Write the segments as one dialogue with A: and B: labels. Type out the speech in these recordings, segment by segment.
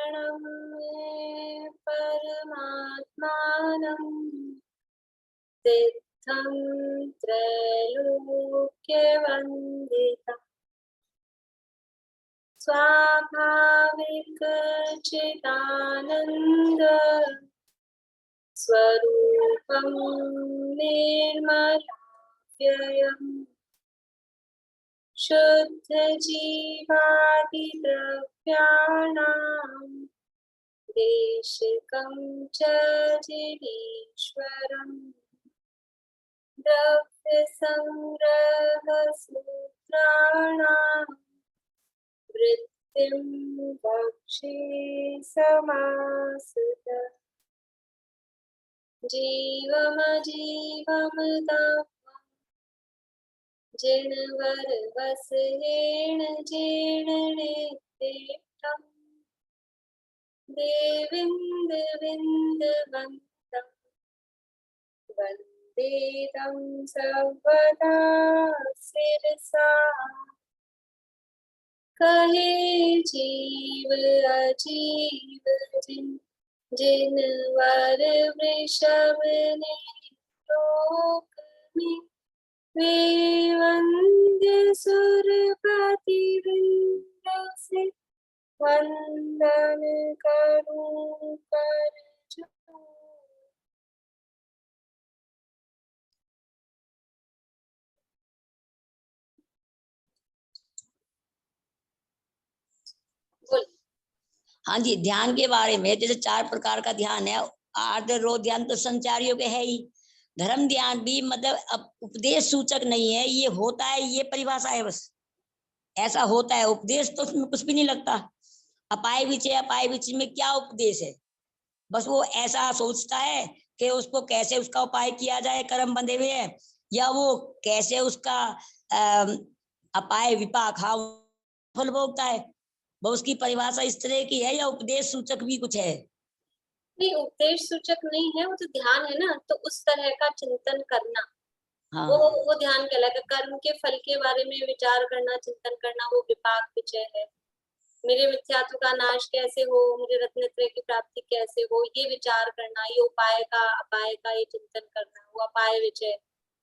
A: शरणं मे परमात्मानं तीर्थं त्रैलोक्यवन्दितं स्वाभाविक चिदानन्द स्वरूपं निर्मलाव्ययम् शुद्ध जीवादिद्रव्याणां देशिकं च जिनीश्वरम् द्रव्यसंग्रहसूत्राणां वृत्तिं वक्षे समासुतः जीवमजीवमदां जिनवरवसहेण जीर्णनेत्रेष्टं देवीन्दविन्दवन्तं वन्दे तं सर्वदा शिरसा कहे जीव अजीव जिनवर वृषभ ने लोक में वे वंद्य सुरपति वृंद से वंदन करूं कर जोड़।
B: हाँ जी, ध्यान के बारे में जैसे 4 प्रकार का ध्यान है। आर्द्र रोध ध्यान तो संचारियों के है ही। धर्म ध्यान भी मतलब अब उपदेश सूचक नहीं है, ये होता है, ये परिभाषा है बस। ऐसा होता है, उपदेश तो उसमें कुछ भी नहीं लगता। अपाय विचय में क्या उपदेश है? बस वो ऐसा सोचता है कि उसको कैसे उसका उपाय किया जाए, कर्म बंधे हुए हैं, या वो कैसे उसका अपाय विपाक हाँ फल भोगता है। वो उसकी परिभाषा इस तरह की है, या उपदेश सूचक भी कुछ है?
A: नहीं, उपदेश सूचक नहीं है, वो तो ध्यान है ना। तो उस तरह का चिंतन करना,
B: हाँ।
A: वो ध्यान कहलाता है। कर्म के फल के बारे में विचार करना, चिंतन करना, वो विपाक विचय है। मेरे मिथ्यात्व का नाश कैसे हो, मुझे रत्नत्रय की प्राप्ति कैसे हो, ये विचार करना, ये उपाय का अपाय का ये चिंतन करना, वो अपाय विचय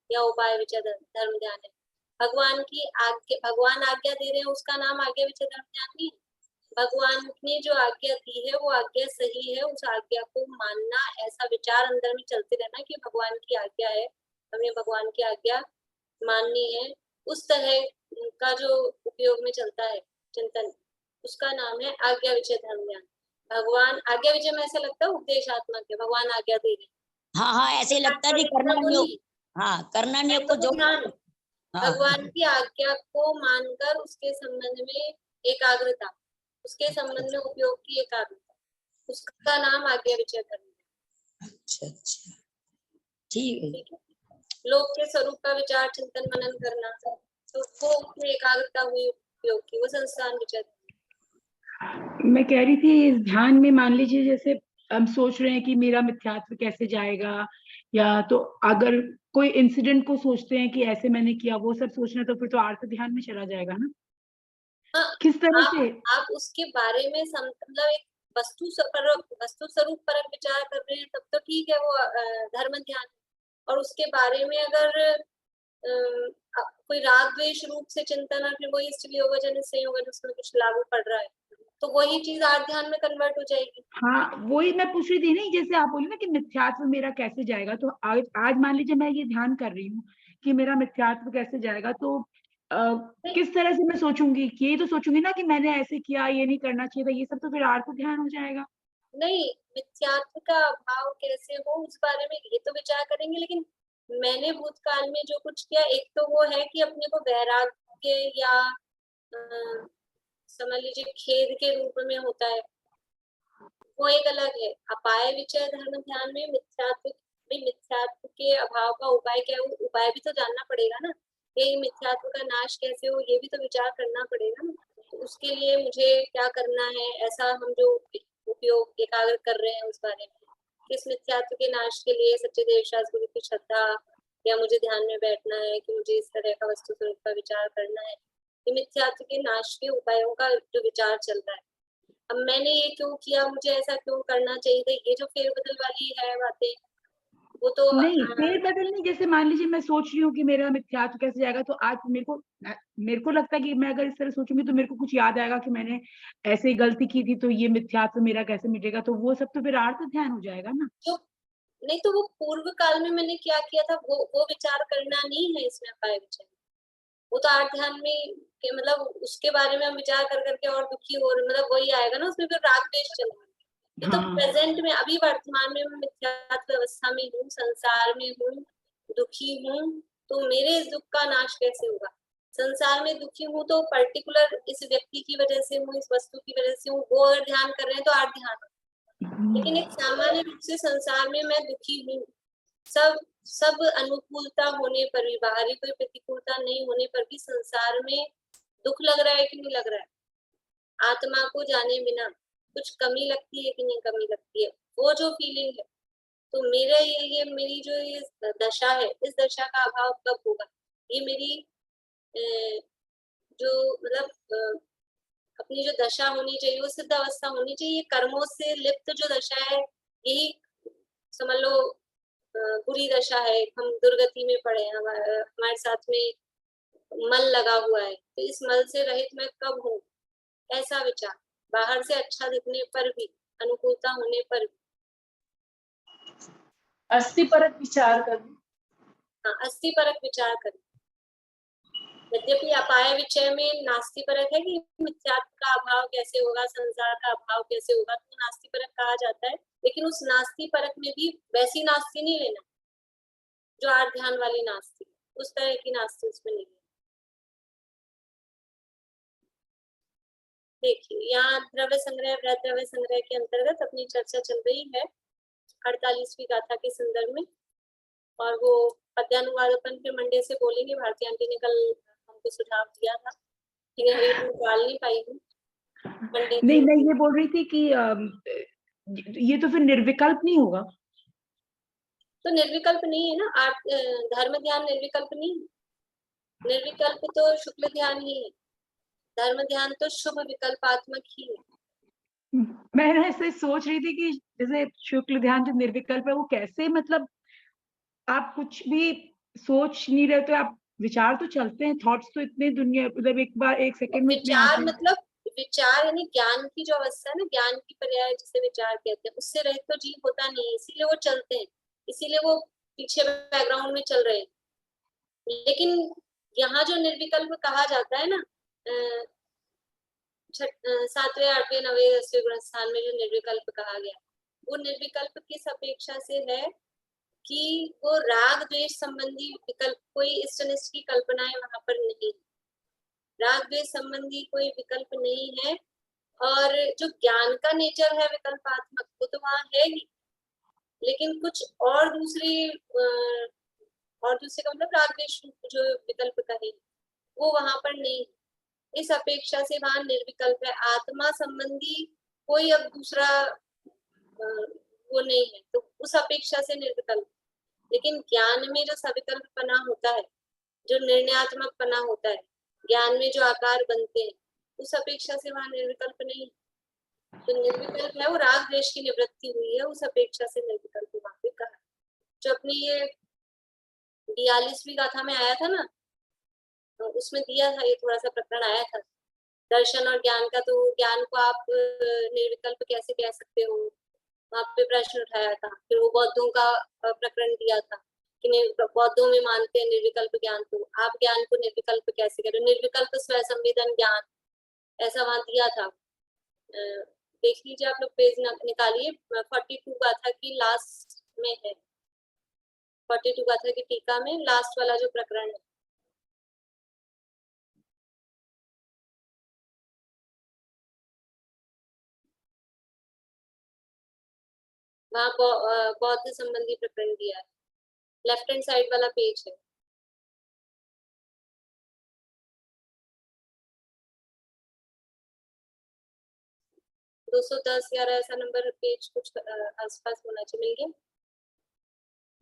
A: या उपाय विचय धर्म ध्यान है। भगवान की आज्ञा, भगवान आज्ञा दे रहे हैं, उसका नाम आज्ञा विचय धर्म ध्यान नहीं। भगवान ने जो आज्ञा दी है वो आज्ञा सही है, उस आज्ञा को मानना, ऐसा विचार अंदर में चलते रहना कि भगवान की आज्ञा है, हमें भगवान की आज्ञा माननी है। उस तरह का जो उपयोग में चलता है चिंतन, उसका नाम है आज्ञा विचय धर्म ज्ञान। भगवान आज्ञा विचय में ऐसा लगता है उपदेशात्मक है, भगवान आज्ञा दे रहे।
B: हाँ हाँ, ऐसे लगता है कि करना नहीं। हाँ, करना नहीं को जो
A: भगवान की आज्ञा को मानकर उसके संबंध में एकाग्रता, उसके संबंध में उपयोग की एकाग्रता, उसका नाम आज्ञा विचय धर्म है।
B: अच्छा अच्छा, ठीक है।
A: लोक के स्वरूप का विचार चिंतन मनन करना, तो वो उसमें एकाग्रता हुई उपयोग की, वो संस्थान विचय।
C: मैं कह रही थी इस ध्यान में मान लीजिए जैसे हम सोच रहे हैं कि मेरा मिथ्यात्व कैसे जाएगा, या तो अगर कोई इंसिडेंट को सोचते हैं कि ऐसे मैंने किया, वो सब सोचना, तो फिर तो आर्त ध्यान में चला जाएगा ना।
A: हाँ,
C: किस तरह से
A: आप उसके बारे में मतलब एक वस्तु स्वरूप परक विचार कर रहे हैं, तब तो ठीक है, वो धर्म ध्यान। और उसके बारे में अगर कोई राग द्वेष रूप से चिंतन और फिर वही इष्ट वियोग जनित संयोग उसमें कुछ लागू पड़ रहा है, तो वही चीज आर्त ध्यान में कन्वर्ट हो जाएगी।
C: हाँ, वही मैं पूछ रही थी। नहीं, जैसे आप बोली ना कि मिथ्यात्व मेरा कैसे जाएगा, तो आज मान लीजिए मैं ये ध्यान कर रही हूँ कि मेरा मिथ्यात्व कैसे जाएगा, तो किस तरह से मैं सोचूंगी? कि यही तो सोचूंगी ना कि मैंने ऐसे किया, ये नहीं करना चाहिए था, ये सब तो फिर आर्त ध्यान हो जाएगा।
A: नहीं, मिथ्यात्व का अभाव कैसे हो उस बारे में ये तो विचार करेंगे, लेकिन मैंने भूतकाल में जो कुछ किया, एक तो वो है कि अपने को वैराग्य या समझ लीजिए खेद के रूप में होता है, वो एक अलग है। अपाय विचय धर्म ध्यान में मिथ्यात्व के अभाव का उपाय क्या है, वो उपाय भी तो जानना पड़ेगा ना। ये मिथ्यात्व का नाश कैसे हो, ये भी तो विचार करना पड़ेगा ना। तो उसके लिए मुझे क्या करना है, ऐसा हम जो उपयोग एकाग्र कर रहे हैं उस बारे में, किस मिथ्यात्व के नाश के लिए सच्चे देव शास्त्र गुरु की श्रद्धा, या मुझे ध्यान में बैठना है कि मुझे इस तरह का वस्तु स्वरूप का विचार करना है। ये मिथ्यात्व के नाश के उपायों का जो विचार चल रहा है, अब मैंने ये क्यों किया, मुझे ऐसा क्यों करना चाहिए था, ये जो फेरबदल वाली है बातें, वो तो
C: नहीं फेरबदल नहीं, जैसे मान लीजिए मैं सोच रही हूँ कि मेरा मिथ्यात्व कैसे जाएगा, तो आज मेरे को लगता है कि मैं अगर इस तरह सोचूंगी तो मेरे को कुछ याद आएगा कि मैंने ऐसे ही गलती की थी, तो ये मिथ्यात्व मेरा कैसे मिटेगा, तो वो सब तो फिर आर्त ध्यान हो जाएगा ना।
A: जो नहीं, तो वो पूर्व काल में मैंने क्या किया था, वो विचार करना नहीं है इसमें अपाय विचय। वो तो आठ ध्यान में के मतलब उसके बारे में हम विचार कर करके और दुखी हो रहे, मतलब वही आएगा ना, उसमें फिर राग द्वेष चलेगा। ये तो
C: हाँ
A: प्रेजेंट में, अभी वर्तमान में मैं मिथ्यात्व अवस्था में हूँ, संसार में हूँ, दुखी हूँ, तो मेरे इस दुख का नाश कैसे होगा। संसार में दुखी हूँ तो पर्टिकुलर इस व्यक्ति की वजह से हूँ, इस वस्तु की वजह से हूँ, वो अगर ध्यान कर रहे हैं तो आठ ध्यान। लेकिन एक सामान्य रूप से संसार में मैं दुखी हूँ, सब अनुकूलता होने पर भी, बाहरी कोई प्रतिकूलता नहीं होने पर भी संसार में दुख लग रहा है कि नहीं लग रहा है, आत्मा को जाने बिना कुछ कमी लगती है कि नहीं कमी लगती है, वो जो फीलिंग है। तो मेरा ये मेरी जो ये दशा है, इस दशा का अभाव कब होगा, ये मेरी जो मतलब अपनी जो दशा होनी चाहिए वो सिद्ध अवस्था होनी चाहिए। कर्मों से लिप्त जो दशा है, यही समझ लो बुरी दशा है, हम दुर्गति में पड़े हैं, हमारे साथ में मल लगा हुआ है, तो इस मल से रहित मैं कब हूँ, ऐसा विचार। बाहर से अच्छा दिखने पर भी, अनुकूलता होने पर भी।
D: अस्थि परक विचार करें।
A: हाँ, अस्थि परक विचार करें। यद्यपि अपाय विचय में नास्ति परक है कि मिथ्यात्व का अभाव कैसे होगा, संसार का अभाव कैसे होगा, तो नास्ति परक कहा जाता है। लेकिन उस नास्ति परक में भी वैसी नास्ति नहीं लेना जो आठ ध्यान वाली नास्ति, उस तरह की नास्ति उसमें नहीं। देखिए यहाँ द्रव्य संग्रह वृहद द्रव्य संग्रह के अंतर्गत अपनी चर्चा चल रही है 48वीं गाथा के संदर्भ में, और वो पद्यानुवादन के मंडे से बोलेंगे। भारती आंटी ने कल हमको सुझाव दिया था, लेकिन अभी मैं निकाल नहीं पाई हूँ।
C: नहीं, मैं ये बोल रही थी कि ये तो फिर निर्विकल्प नहीं होगा।
A: तो निर्विकल्प नहीं है ना, आप धर्म ध्यान निर्विकल्प नहीं है, निर्विकल्प तो शुक्ल ध्यान ही है, धर्म ध्यान तो शुभ विकल्पात्मक ही है।
C: मैं ऐसे सोच रही थी कि जैसे शुक्ल ध्यान जो निर्विकल्प है वो कैसे, मतलब आप कुछ भी सोच नहीं रहे तो आप विचार तो चलते हैं, थॉट्स तो इतने दुनिया मतलब एक बार एक सेकंड में इतने
A: विचार
C: आते हैं।
A: मतलब विचार यानी ज्ञान की जो अवस्था है ना, ज्ञान की पर्याय जिसे विचार कहते हैं, उससे रहित तो जीव होता नहीं है, इसीलिए वो चलते हैं, इसीलिए वो पीछे बैकग्राउंड में चल रहे हैं। लेकिन यहाँ जो निर्विकल्प कहा जाता है ना, 7वें 8वें 9वें 10वें गुण स्थान में जो निर्विकल्प कहा गया, वो निर्विकल्प किस अपेक्षा से है कि वो राग द्वेष संबंधी विकल्प, कोई इष्ट अनिष्ट की कल्पनाएं वहां पर नहीं, राग द्वेष संबंधी कोई विकल्प नहीं है, और जो ज्ञान का नेचर है विकल्पात्मक वो तो वहां है ही, लेकिन कुछ और दूसरी और दूसरे का मतलब राग द्वेष जो विकल्प का है वो वहां पर नहीं, इस अपेक्षा से वहां निर्विकल्प है। आत्मा संबंधी कोई अब दूसरा वो नहीं है, तो उस अपेक्षा से निर्विकल्प। लेकिन ज्ञान में जो सविकल्प पना होता है, जो निर्णयात्मक पना होता है, ज्ञान में जो आकार बनते हैं, उस अपेक्षा से वहां निर्विकल्प नहीं, तो निर्विकल्प है वो राग द्वेष की निवृत्ति हुई है, उस अपेक्षा से निर्विकल्प वहां पे कहा। जो अपनी ये 42वीं गाथा में आया था ना, तो उसमें दिया था, ये थोड़ा सा प्रकरण आया था दर्शन और ज्ञान का, तो ज्ञान को आप निर्विकल्प कैसे कह सकते हो, वहां पे प्रश्न उठाया था। फिर वो बौद्धों का प्रकरण दिया था कि बौद्धों में मानते हैं निर्विकल्प ज्ञान, तो आप ज्ञान को निर्विकल्प कैसे कह रहे हो, निर्विकल्प स्व संवेदन ज्ञान, ऐसा वहां दिया था। देख लीजिए आप लोग, पेज निकालिए, 42 गाथा की लास्ट में है, 42 गाथा की टीका में लास्ट वाला जो प्रकरण है, वहाँ बौद्ध संबंधी प्रकरण दिया है, लेफ्ट हैंड साइड वाला पेज है। दो 210 11 ऐसा नंबर पेज कुछ आसपास होना चाहिए। मिल गया,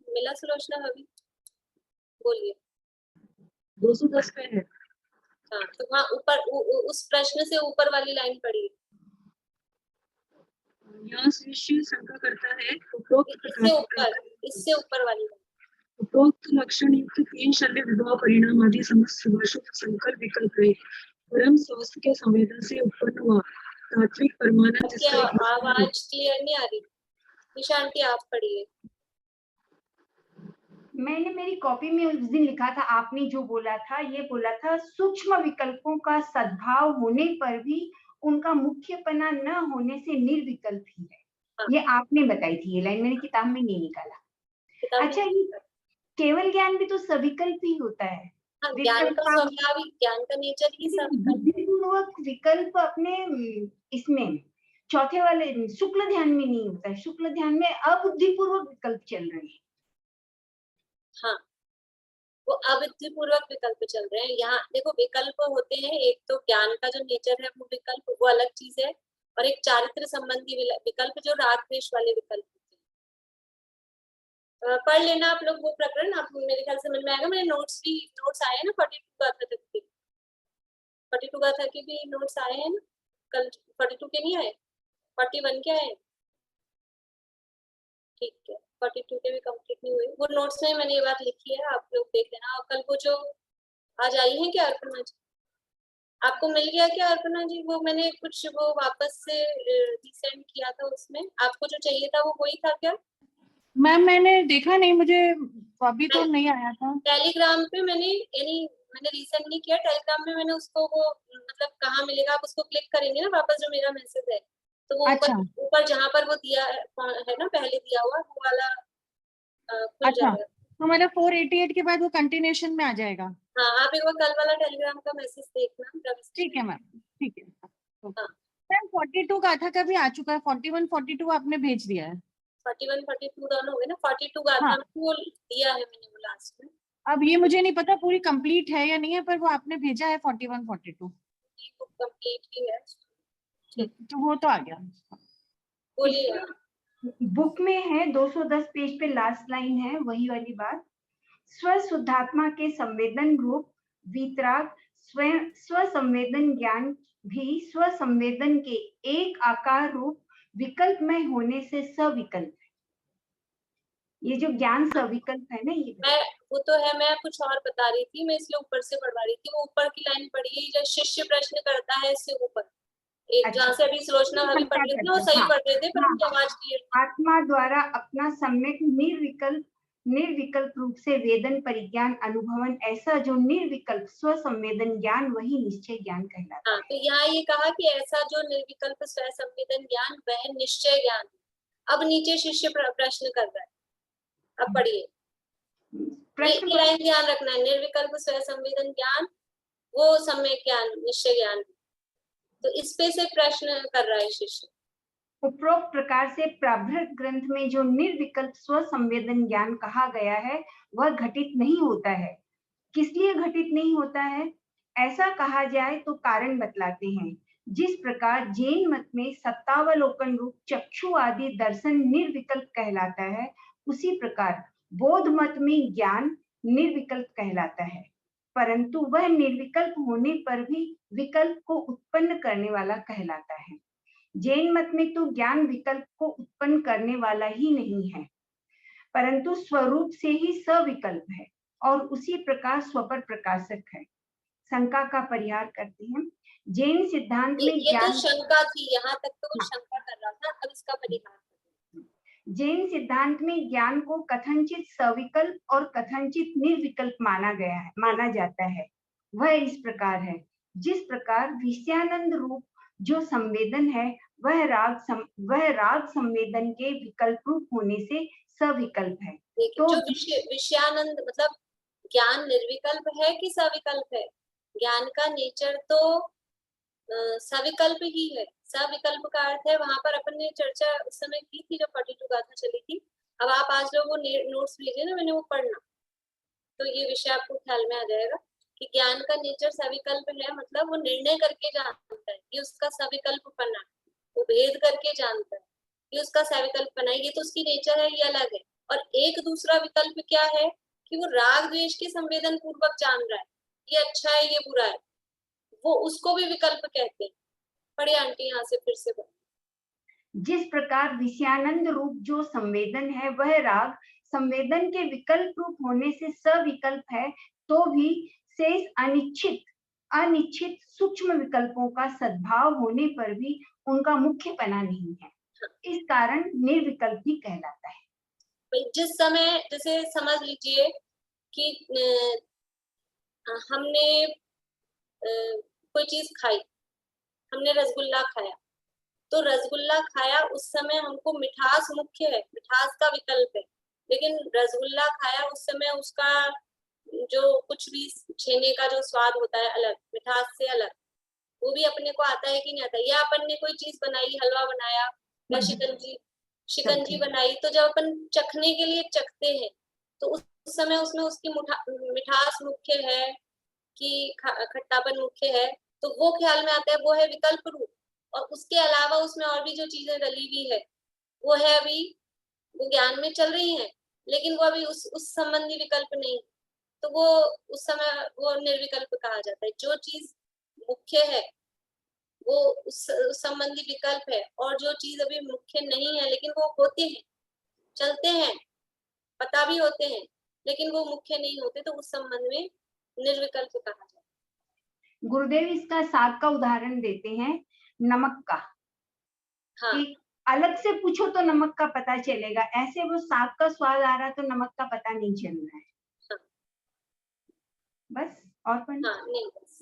A: मिला सुलोचना अभी, बोलिए।
D: 210 पे है।
A: हाँ, तो वहाँ ऊपर उस प्रश्न से ऊपर वाली लाइन पढ़िए।
D: यहाँ शिष्य शंका करता है उपरोक्त
A: इससे ऊपर वाली लाइन।
D: उपरोक्त लक्षण युक्त 3 शल्य विभाव परिणाम आदि समस्त सुभाषित संकल्प विकल्प है परम स्वास्थ्य के संवेदन से उत्पन्न हुआ तात्विक परमानंद
A: क्या
D: जिसका एक
A: आवाज क्लियर नहीं आ रही? निशा आंटी आप पढ़िए।
E: मैंने मेरी कॉपी में उस दिन लिखा था, आपने जो बोला था ये बोला था, सूक्ष्म विकल्पों का सद्भाव होने पर भी उनका मुख्यपना न होने से निर्विकल्प ही है।
A: हाँ।
E: ये आपने बताई थी, ये लाइन मैंने किताब में नहीं निकाला।
A: किताब
E: अच्छा,
A: में-
E: ये केवल ज्ञान भी तो सविकल्प ही होता है।
A: हाँ, ज्ञान का स्वाभाविक, ज्ञान का नेचर ही सब।
E: बुद्धिपूर्वक विकल्प अपने इसमें चौथे वाले शुक्ल ध्यान में नहीं होता है। शुक्ल ध्यान में अबुद्धिपूर्वक विकल्प चल रहे हैं।
A: हाँ, वो अबुद्धिपूर्वक विकल्प चल रहे हैं। यहाँ देखो विकल्प होते हैं, एक तो ज्ञान का जो नेचर है वो विकल्प, वो अलग चीज है, और एक चारित्र संबंधी विकल्प जो राग द्वेष वाले विकल्प होते हैं। पढ़ लेना आप लोग वो प्रकरण, आप मेरे ख्याल से समझ में आएगा। मेरे नोट्स आए हैं ना 42 गाथा तक के, 42 गाथा के भी नोट्स आए हैं ना कल। 42 के नहीं आए, 41 के आए। ठीक है, 42 के भी कंप्लीट नहीं हुए। वो नोट्स में मैंने ये बात लिखी है, आप लोग देख लेना। और कल वो जो आज आई है क्या अर्पणा जी, आपको मिल गया क्या अर्पणा जी? वो मैंने कुछ वो वापस से रिसेंड किया था, उसमें आपको जो चाहिए था वो वही था क्या?
F: मैम मैंने देखा नहीं, मुझे अभी तो नहीं आया था।
A: टेलीग्राम पे मैंने रिसेंड नहीं किया, टेलीग्राम में मैंने उसको वो मतलब कहाँ मिलेगा, आप उसको क्लिक करेंगे ना वापस जो मेरा मैसेज है, तो वो
F: अच्छा।
A: ऊपर जहाँ पर वो दिया है ना पहले दिया हुआ, वो वाला खुल
F: अच्छा,
A: जाएगा।
F: तो मतलब 488 के बाद वो कंटिन्यूशन में आ जाएगा।
A: हाँ, आप एक बार कल वाला टेलीग्राम का मैसेज देखना।
F: ठीक है मैम, ठीक है।
A: हाँ।
F: मैम 42 गाथा का भी आ चुका है, 41 42 आपने भेज दिया है।
A: 41 42 दोनों हो गए ना। 42 गाथा
F: हाँ।
A: में वो दिया है मैंने वो लास्ट में।
F: अब ये मुझे नहीं पता पूरी कंप्लीट है या नहीं है, पर वो आपने भेजा है 41 42।
A: वो कंप्लीट ही है। ठीक,
F: तो वो तो आ गया।
A: बोलिए।
E: बुक में है 210 पेज पे लास्ट लाइन है, वही वाली बात। स्व शुद्धात्मा के संवेदन रूप वीतराग स्व संवेदन ज्ञान भी स्व संवेदन के एक आकार रूप विकल्प में होने से सविकल्प है। ये जो ज्ञान सविकल्प है ना, ये
A: वो तो है, मैं कुछ और बता रही थी, मैं इसलिए ऊपर से पढ़वा रही थी। वो ऊपर की लाइन पढ़िए, जब शिष्य प्रश्न करता है इससे ऊपर एक।
E: अच्छा।
A: जहाँ से अभी सुलोचना भाभी पढ़ रही थी वो सही
E: हाँ।
A: पढ़ रहे थे, पर
E: हाँ।
A: उनकी आवाज क्लियर।
E: आत्मा द्वारा अपना सम्यक निर्विकल्प रूप से वेदन परिज्ञान अनुभवन, ऐसा जो निर्विकल्प स्व संवेदन ज्ञान वही निश्चय ज्ञान कहलाता है।
A: हाँ, तो यहाँ ये कहा कि ऐसा जो निर्विकल्प स्व संवेदन ज्ञान वह निश्चय ज्ञान। अब नीचे शिष्य प्रश्न कर रहा है, अब पढ़िए।
E: प्रश्न
A: लाइन ध्यान रखना है, निर्विकल्प स्व संवेदन ज्ञान वो सम्यक ज्ञान निश्चय ज्ञान। तो इस पे से प्रश्न कर रहा है शिष्य।
E: उपरोक्त प्रकार से प्राभृत ग्रंथ में जो निर्विकल्प स्व संवेदन ज्ञान कहा गया है वह घटित नहीं होता है। किस लिए घटित नहीं होता है? ऐसा कहा जाए तो कारण बतलाते हैं। जिस प्रकार जैन मत में सत्तावलोकन रूप चक्षु आदि दर्शन निर्विकल्प कहलाता है, उसी प्रकार बौद्ध मत में ज्ञान निर्विकल्प कहलाता है, परंतु वह निर्विकल्प होने पर भी विकल्प को उत्पन्न करने वाला कहलाता है। जैन मत में तो ज्ञान विकल्प को उत्पन्न करने वाला ही नहीं है, परंतु स्वरूप से ही सविकल्प है और उसी प्रकार स्वपर प्रकाशक है। शंका का परिहार करते हैं। जैन सिद्धांत में
A: ये
E: ज्ञान,
A: तो शंका थी, यहाँ तक तो वो शंका कर रहा था, अब इसका परिहार।
E: जैन सिद्धांत में ज्ञान को कथनचित सविकल्प और कथनचित निर्विकल्प माना जाता है। वह इस प्रकार है, जिस प्रकार विषयानंद रूप जो संवेदन है वह राग संवेदन के विकल्प रूप होने से सविकल्प है।
A: तो जो विषयानंद मतलब ज्ञान निर्विकल्प है कि सविकल्प है? ज्ञान का नेचर तो सविकल्प ही है। सविकल्प का अर्थ है, वहां पर अपन ने चर्चा उस समय की थी जब 42 गाथा चली थी। अब आप आज लोग वो नोट्स भेजे ना, मैंने वो पढ़ना, तो ये विषय आपको ख्याल में आ जाएगा कि ज्ञान का नेचर सविकल्प है, मतलब वो निर्णय करके जानता है, ये उसका सविकल्पपना, वो भेद करके जानता है, ये उसका सविकल्पना है, ये तो उसकी नेचर है, ये अलग है। और एक दूसरा विकल्प क्या है कि वो राग द्वेष के संवेदन पूर्वक जान रहा है, ये अच्छा है ये बुरा है, वो उसको भी विकल्प कहते हैं। पढ़िए आंटी यहाँ से फिर से।
E: जिस प्रकार विषयानंद रूप जो संवेदन है वह राग संवेदन के विकल्प रूप होने से सविकल्प है, तो भी शेष अनिश्चित सूक्ष्म विकल्पों का सद्भाव होने पर भी उनका मुख्यपना नहीं है, इस कारण निर्विकल्प ही कहलाता है।
A: जिस समय जैसे समझ लीजिए कि हमने कोई चीज खाई, हमने रसगुल्ला खाया, तो रसगुल्ला खाया उस समय हमको मिठास मुख्य है, मिठास का विकल्प है, लेकिन रसगुल्ला खाया उस समय उसका जो कुछ भी छेने का जो स्वाद होता है अलग, मिठास से अलग, वो भी अपने को आता है कि नहीं आता। या अपन ने कोई चीज बनाई, हलवा बनाया या शिकंजी बनाई, तो जब अपन चखने के लिए चखते हैं तो उस समय उसमें उसकी मिठास मुख्य है कि खट्टापन मुख्य है, तो वो ख्याल में आता है, वो है विकल्प रूप। और उसके अलावा उसमें और भी जो चीजें डली हुई है वो है अभी वो ज्ञान में चल रही हैं, लेकिन वो अभी उस संबंधी विकल्प नहीं, तो वो उस समय वो निर्विकल्प कहा जाता है। जो चीज मुख्य है वो उस संबंधी विकल्प है, और जो चीज अभी मुख्य नहीं है लेकिन वो होते हैं, चलते हैं, पता भी होते हैं, लेकिन वो मुख्य नहीं होते, तो उस संबंध में निर्विकल्प कहा जाता है।
E: गुरुदेव इसका साग का उदाहरण देते हैं, नमक का।
A: हाँ,
E: कि अलग से पूछो तो नमक का पता चलेगा, ऐसे वो साग का स्वाद आ रहा तो नमक का पता नहीं चल रहा है।
A: हाँ,
E: बस और पढ़ना?
A: हाँ, नहीं बस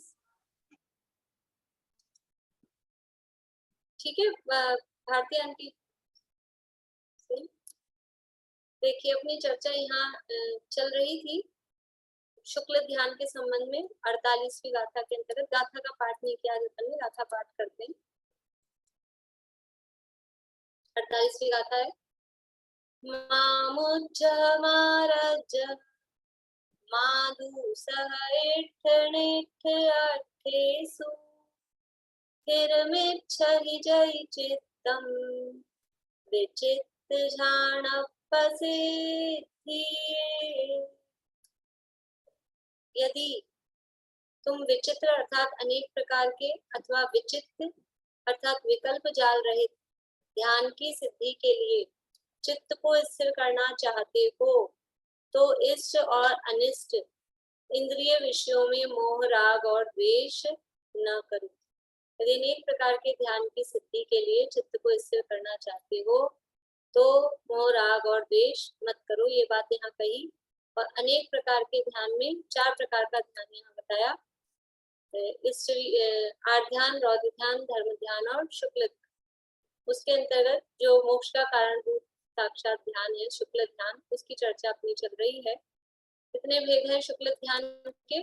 A: ठीक है। भारती आंटी देखिए, अपनी चर्चा यहाँ चल रही थी शुक्ल ध्यान के संबंध में 48वीं गाथा के अंतर्गत। गाथा का पाठ नहीं किया जाता है, गाथा पाठ करते हैं। 48वीं गाथा है, मामुज्ज मारज माधु सहरिठ अर्थेषु स्थिरमिच्छहि जयि चित्तम् विचित्त झाणपसिद्धि। यदि तुम विचित्र अर्थात अनेक प्रकार के अथवा विचित्र अर्थात विकल्प जाल रहित ध्यान की सिद्धि के लिए चित्त को स्थिर करना चाहते हो, तो इष्ट और अनिष्ट इंद्रिय विषयों में मोह, राग और द्वेष न करो। यदि अनेक प्रकार के ध्यान की सिद्धि के लिए चित्त को स्थिर करना चाहते हो तो मोह, राग और द्वेष मत करो। ये बात यहाँ कही। और अनेक प्रकार के ध्यान में 4 प्रकार का ध्यान यहाँ बताया, आर्त ध्यान, रौद्र ध्यान, धर्म ध्यान और शुक्ल। उसके अंतर्गत जो मोक्ष का कारण रूप साक्षात ध्यान है, शुक्ल ध्यान, उसकी चर्चा अपनी चल रही है। कितने भेद हैं शुक्ल ध्यान के,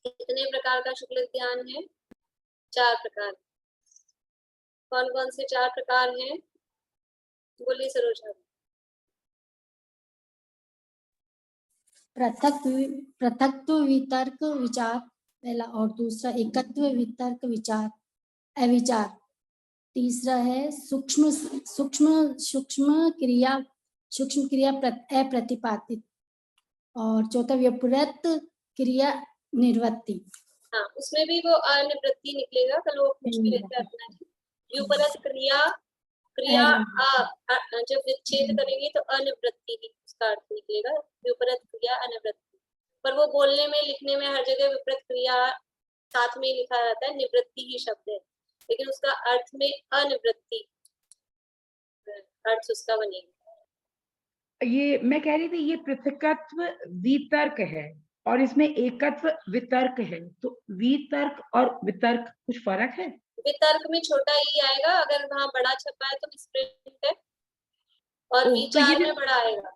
A: कितने प्रकार का शुक्ल ध्यान है? 4 प्रकार। कौन कौन से 4 प्रकार हैं? बोलिए सरोजा।
G: पृथकत्व वितर्क विचार पहला, और दूसरा एकत्व वितर्क विचार अविचार, तीसरा है सूक्ष्म क्रिया अप्रतिपादित, और चौथा विपरीत क्रिया निर्वृत्ति।
A: हाँ, उसमें भी वो अनिवृत्ति निकलेगा, कल वो पूछ के लेते हैं अपना। विपरीत क्रिया जब विच्छेद करेंगे तो अनिवृत्ति ही उसका अर्थ निकलेगा, विपरीत क्रिया अनिवृत्ति। पर वो बोलने में लिखने में हर जगह विपरीत क्रिया साथ में लिखा रहता है, निवृत्ति ही शब्द है, लेकिन उसका अर्थ में अनिवृत्ति अर्थ उसका बनेगा।
C: ये मैं कह रही थी, ये पृथकत्व वितर्क है और इसमें एकत्व वितर्क है, तो वितर्क और वितर्क कुछ फर्क है?
A: वितर्क में छोटा ही आएगा, अगर वहाँ बड़ा छपा है तो मिसप्रिंट है, और विचार में बड़ा आएगा।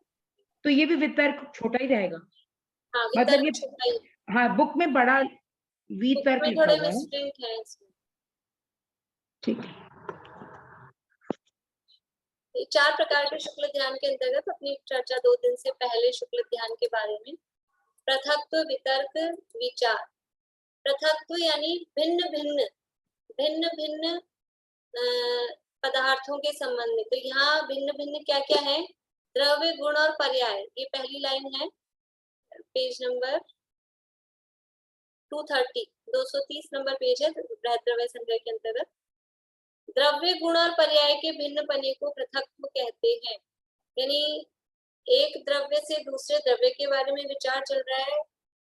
C: तो ये भी वितर्क छोटा ही रहेगा?
A: हाँ,
C: मतलब ये
A: छोटा ही।
C: हाँ, बुक में बड़ा वितर्क लिखा हुआ है।
A: मिसप्रिंट है इसमें।
C: ठीक है।
A: 4 प्रकार के शुक्ल ध्यान के अंतर्गत अपनी चर्चा 2 दिन से पहले शुक्ल ध्यान के बारे में। पृथक्त्व, वितर्क, विचार। पृथक्त्व यानी भिन्न भिन्न पदार्थों के संबंध में। तो यहाँ भिन्न भिन्न क्या क्या है? द्रव्य, गुण और पर्याय। ये पहली लाइन है, पेज नंबर 230 नंबर पेज है, बृहद्रव्य संग्रह के अंतर्गत। द्रव्य गुण और पर्याय के भिन्न पने को पृथक्त्व कहते हैं। यानी एक द्रव्य से दूसरे द्रव्य के बारे में विचार चल रहा है,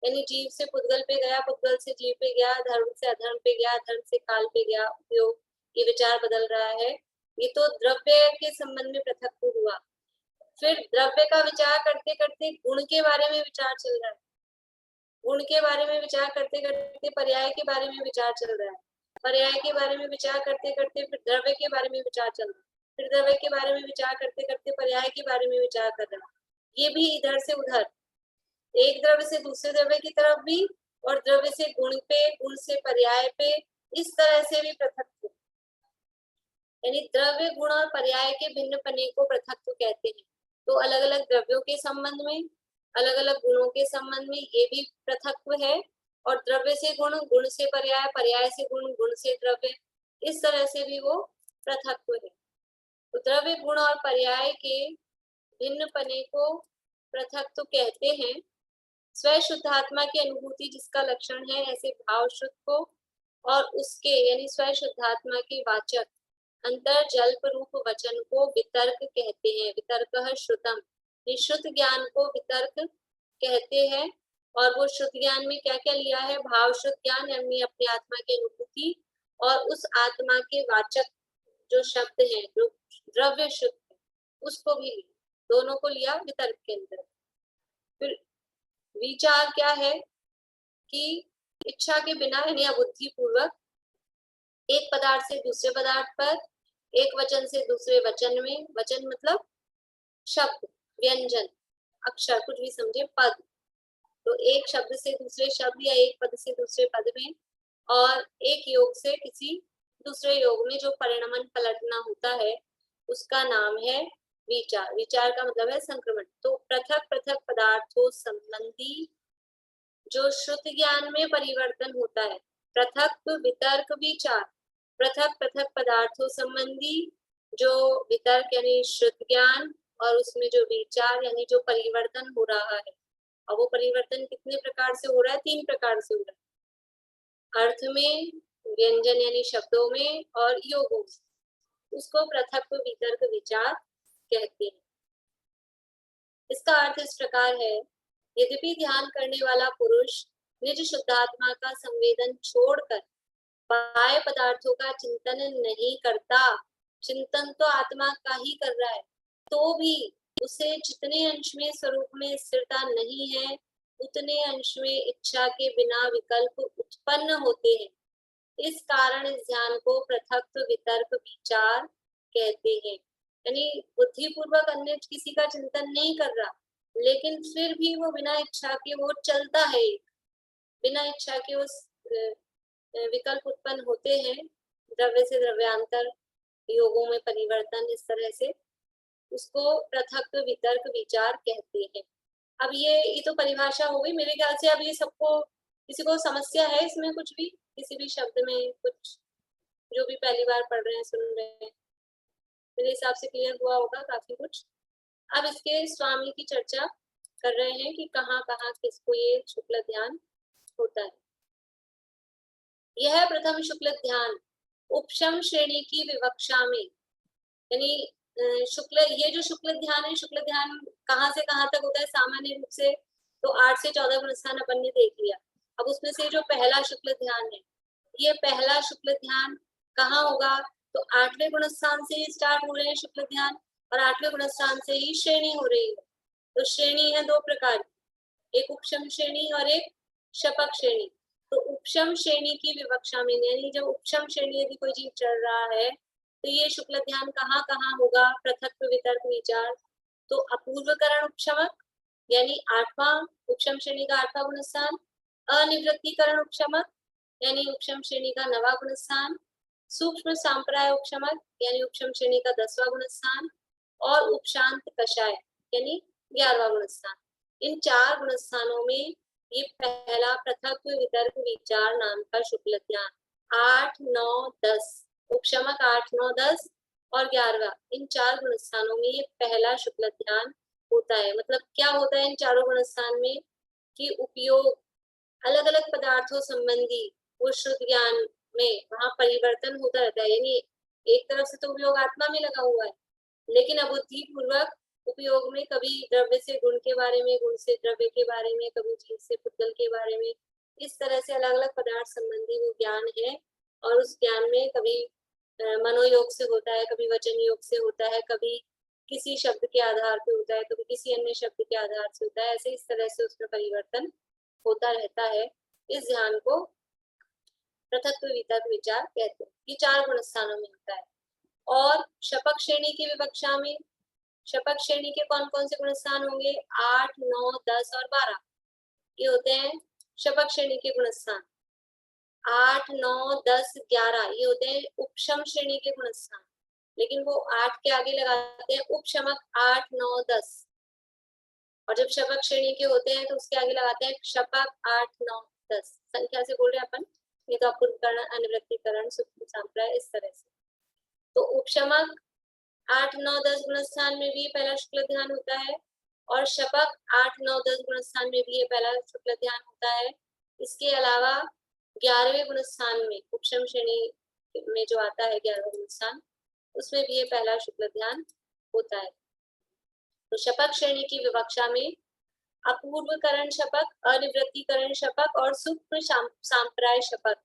A: यानी जीव से पुद्गल पे गया, पुद्गल से जीव पे गया, धर्म से अधर्म पे गया, धर्म से काल पे गया, उपयोग, ये विचार बदल रहा है। ये तो द्रव्य के संबंध में पृथक्त्व हुआ। फिर द्रव्य का विचार करते करते गुण के बारे में विचार चल रहा है, गुण के बारे में विचार करते करते पर्याय के बारे में विचार चल रहा है, पर्याय के बारे में विचार करते करते फिर द्रव्य के बारे में विचार चल रहा है, फिर द्रव्य के बारे में विचार करते करते पर्याय के बारे में विचार कर रहा है। ये भी इधर से उधर, एक द्रव्य से दूसरे द्रव्य की तरफ भी, और द्रव्य से गुण पे, गुण से पर्याय पे, इस तरह से भी पृथक्त्व। यानी द्रव्य गुण और पर्याय के भिन्न पने को पृथक्त्व कहते हैं। तो अलग अलग द्रव्यों के संबंध में, अलग अलग गुणों के संबंध में ये भी पृथक्त्व है, और द्रव्य से गुण, गुण से पर्याय, पर्याय से गुण, गुण से द्रव्य, इस तरह से भी वो पृथक्त्व है। तो द्रव्य गुण और पर्याय के भिन्न पने को पृथक्त्व कहते हैं। स्वयं शुद्धात्मा की अनुभूति जिसका लक्षण है, ऐसे भाव शुद्ध को और उसके यानी स्वयं शुद्धात्मा के वाचक अंतर जल्प रूप वचन को वितर्क कहते हैं। वितर्क श्रुतम, ये शुद्ध ज्ञान को वितर्क कहते हैं। और वो शुद्ध ज्ञान में क्या क्या लिया है? भाव शुद्ध ज्ञान यानी अपनी आत्मा की अनुभूति, और उस आत्मा के वाचक जो शब्द है, जो द्रव्य शुद्ध है, उसको भी लिया, दोनों को लिया वितर्क के अंदर। फिर विचार क्या है कि इच्छा के बिना यानी अबुद्धि पूर्वक एक पदार्थ से दूसरे पदार्थ पर, एक वचन से दूसरे वचन में, वचन मतलब शब्द, व्यंजन, अक्षर, कुछ भी समझे, पद, तो एक शब्द से दूसरे शब्द या एक पद से दूसरे पद में, और एक योग से किसी दूसरे योग में जो परिणमन पलटना होता है, उसका नाम है विचार। विचार का मतलब है संक्रमण। तो पृथक पृथक पदार्थों संबंधी जो शुद्ध ज्ञान में परिवर्तन होता है, पृथक वितर्क विचार। पृथक पृथक पदार्थों संबंधी जो वितर्क यानी शुद्ध ज्ञान, और उसमें जो विचार यानी जो परिवर्तन हो रहा है, और वो परिवर्तन कितने प्रकार से हो रहा है? 3 प्रकार से हो रहा है, अर्थ में, व्यंजन यानी शब्दों में, और योगों में। उसको पृथक वितर्क विचार कहते हैं। इसका अर्थ इस प्रकार है, यद्यपि ध्यान करने वाला पुरुष निज शुद्धात्मा का संवेदन छोड़कर बाह्य पदार्थों का चिंतन नहीं करता, चिंतन तो आत्मा का ही कर रहा है, तो भी उसे जितने अंश में स्वरूप में स्थिरता नहीं है, उतने अंश में इच्छा के बिना विकल्प उत्पन्न होते हैं। इस कारण इस ध्यान को पृथक्त्व वितर्क विचार कहते हैं। यानी बुद्धिपूर्वक अन्य किसी का चिंतन नहीं कर रहा, लेकिन फिर भी वो बिना इच्छा के वो चलता है, बिना इच्छा के उस विकल्प उत्पन्न होते हैं, द्रव्य से द्रव्यांतर, योगों में परिवर्तन, इस तरह से उसको पृथक्त्व वितर्क विचार कहते हैं। अब ये तो परिभाषा हो गई मेरे ख्याल से। अब ये सबको, किसी को समस्या है इसमें कुछ भी, किसी भी शब्द में कुछ, जो भी पहली बार पढ़ रहे हैं, सुन रहे हैं, मेरे हिसाब से क्लियर हुआ होगा काफी कुछ। अब इसके स्वामी की चर्चा कर रहे हैं कि कहाँ कहाँ किसको ये शुक्ल ध्यान होता है। यह प्रथम शुक्ल ध्यान उपशम श्रेणी की विवक्षा में, यानी शुक्ल, ये जो शुक्ल ध्यान है, शुक्ल ध्यान कहाँ से कहाँ तक होता है? सामान्य रूप से तो 8 से 14 गुणस्थान अपन ने देख लिया। अब उसमें से जो पहला शुक्ल ध्यान है, ये पहला शुक्ल ध्यान कहाँ होगा? तो 8वें गुणस्थान से ही स्टार्ट हो रहे हैं शुक्ल ध्यान, और 8वें गुणस्थान से ही श्रेणी हो रही है। तो श्रेणी है 2 प्रकार की, एक उपशम श्रेणी और एक शपक श्रेणी। तो उपशम श्रेणी की विवक्षा में, यानी जब उपशम श्रेणी यदि कोई जीव चल रहा है, तो ये शुक्ल ध्यान कहाँ कहाँ होगा? पृथक्त्व वितर्क विचार। तो अपूर्वकरण उपशमक यानी 8वां उपशम श्रेणी का 8वां गुणस्थान, अनिवृत्तिकरण उपशमक यानी उपशम श्रेणी का 9वां गुणस्थान, सूक्ष्म सांप्राय उपशमक यानी उपशम श्रेणी का 10वां गुणस्थान, और उपशांत कषाय यानी 11वां गुणस्थान। इन 4 गुणस्थानों में ये पहला पृथक्त्व वितर्क विचार नाम का शुक्ल ध्यान 8, 9, 10, उपशमक 8, 9, 10 और 11वां, इन 4 गुणस्थानों में ये पहला शुक्ल ध्यान होता है। मतलब क्या होता है इन चारों गुणस्थान में कि उपयोग अलग अलग पदार्थों संबंधी वो शुद्ध ज्ञान में वहां परिवर्तन होता रहता है। यानी एक तरफ से तो उपयोग आत्मा में लगा हुआ है, लेकिन अबुद्धि पूर्वक उपयोग में कभी द्रव्य से गुण के बारे में, गुण से द्रव्य के बारे में, कभी जीव से पुद्गल के बारे में, इस तरह से अलग अलग पदार्थ संबंधी वो ज्ञान है। और उस ज्ञान में कभी मनोयोग से होता है, कभी वचन योग से होता है, कभी किसी शब्द के आधार पे होता है, कभी किसी अन्य शब्द के आधार से होता है। ऐसे इस तरह से उसमें परिवर्तन होता रहता है। इस ध्यान को पृथक्त्व वितर्क विचार कहते हैं। ये 4 गुण स्थानों में होता है। और शपक श्रेणी की विवक्षा में, शपक श्रेणी के कौन कौन से गुण स्थान होंगे? 8, 9, 10 और 12 ये होते हैं शपक श्रेणी के गुण स्थान। 8, 9, 10, 11 ये होते हैं उपशम श्रेणी के गुण स्थान, लेकिन वो 8 के आगे लगाते हैं उपशमक 8, 9, 10। और जब शपक श्रेणी के होते हैं तो उसके आगे लगाते हैं शपक 8, 9, 10। संख्या से बोल रहे हैं अपन, ये तो अपूर्वकरण, अनुवृत्तिकरण, सूक्ष्म संप्राय, इस तरह से। तो उपशमक 8, 9, 10 गुण स्थान में भी पहला शुक्ल ध्यान होता है, और शपक 8, 9, 10 गुण स्थान में भी ये पहला शुक्ल ध्यान होता है। इसके अलावा 11वें गुण स्थान में, उपशम श्रेणी में जो आता है 11वां गुण स्थान, उसमें भी ये पहला शुक्ल ध्यान होता है। तो शपक श्रेणी की विवक्षा में अपूर्वकरण शपक, अनिवृत्तिकरण शपक और सूक्ष्म सांप्राय शपक,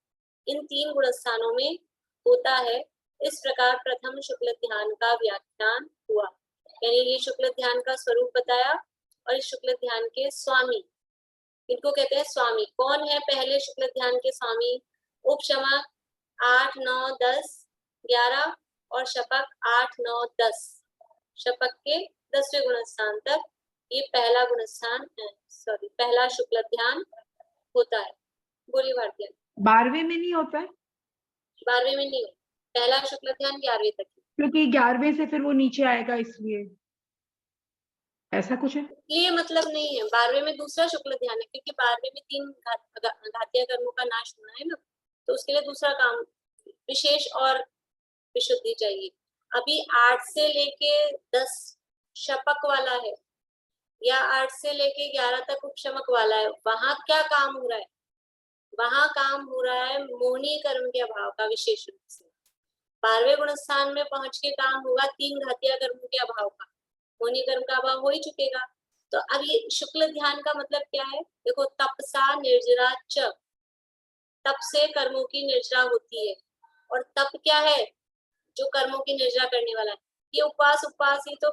A: इन 3 गुण स्थानों में होता है। इस प्रकार प्रथम शुक्ल ध्यान का व्याख्यान हुआ, यानी ये शुक्ल ध्यान का स्वरूप बताया और इस शुक्ल ध्यान के स्वामी, इनको कहते हैं स्वामी। कौन है पहले शुक्ल ध्यान के स्वामी? उपशमक 8, 9, 10, 11 और शपक 8, 9, 10। शपक के 10वें गुण स्थान तक ये पहला गुण स्थान, सॉरी पहला शुक्ल ध्यान होता है। बोलिए भारतीय।
C: 12वें में नहीं होता है?
A: 12वें में नहीं होता, पहला शुक्ल ध्यान 11वें तक,
C: क्योंकि 11वें से फिर वो नीचे आएगा, इसलिए ऐसा कुछ है।
A: ये मतलब नहीं है। 12वें में दूसरा शुक्ल ध्यान है, क्योंकि 12वें में 3 घातीय कर्मों का नाश होना है ना, तो उसके लिए दूसरा काम विशेष और विशुद्धि चाहिए। अभी 8 से लेके 10 शपक वाला है, या 8 से लेके 11 तक उपशमक वाला है। वहां क्या काम हो रहा है? वहां काम हो रहा है मोहनीय कर्म के अभाव का, विशेष रूप से 12वें गुण स्थान में पहुंच के काम होगा 3 घातीय कर्मों के अभाव का। मोहनीय कर्म का अभाव हो ही चुकेगा। तो अब ये शुक्ल ध्यान का मतलब क्या है? देखो, तपसा निर्जरा च, तप से कर्मों की निर्जरा होती है। और तप क्या है? जो कर्मों की निर्जरा करने वाला है। ये उपवास ही तो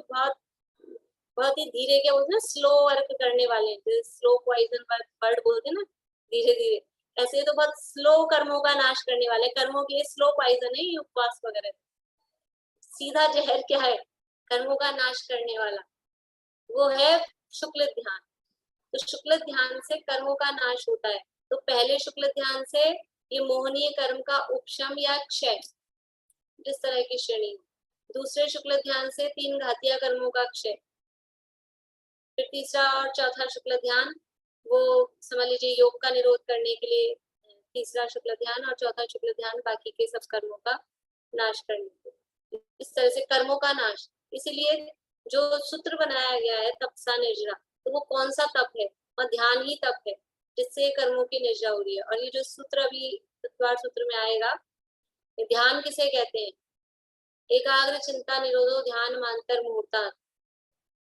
A: बहुत ही धीरे, क्या बोलते हैं, स्लो वर्क करने वाले हैं, स्लो पॉइजन वर्ड बोलते हैं ना, धीरे धीरे। ऐसे तो बहुत स्लो कर्मों का नाश करने वाले, कर्मों के लिए स्लो पॉइजन है ये उपवास वगैरह। सीधा जहर क्या है? कर्मों का नाश करने वाला, वो है शुक्ल ध्यान। तो शुक्ल ध्यान से कर्मों का नाश होता है। तो पहले शुक्ल ध्यान से ये मोहनीय कर्म का उपशम या क्षय, जिस तरह की श्रेणी। दूसरे शुक्ल ध्यान से 3 घातीय कर्मों का क्षय। फिर तीसरा और चौथा शुक्ल ध्यान, वो समझ लीजिए योग का निरोध करने के लिए तीसरा शुक्ल ध्यान, और चौथा शुक्ल ध्यान बाकी के सब कर्मों का नाश करने के लिए। इस तरह से कर्मों का नाश। इसीलिए जो सूत्र बनाया गया है तपसा निर्जरा, तो वो कौन सा तप है? और ध्यान ही तप है जिससे कर्मों की निर्जरा हो रही है। और ये जो सूत्र अभी सूत्र में आएगा, ध्यान किसे कहते हैं? एकाग्र चिंता निरोधो ध्यान मांतर मुहूर्ता।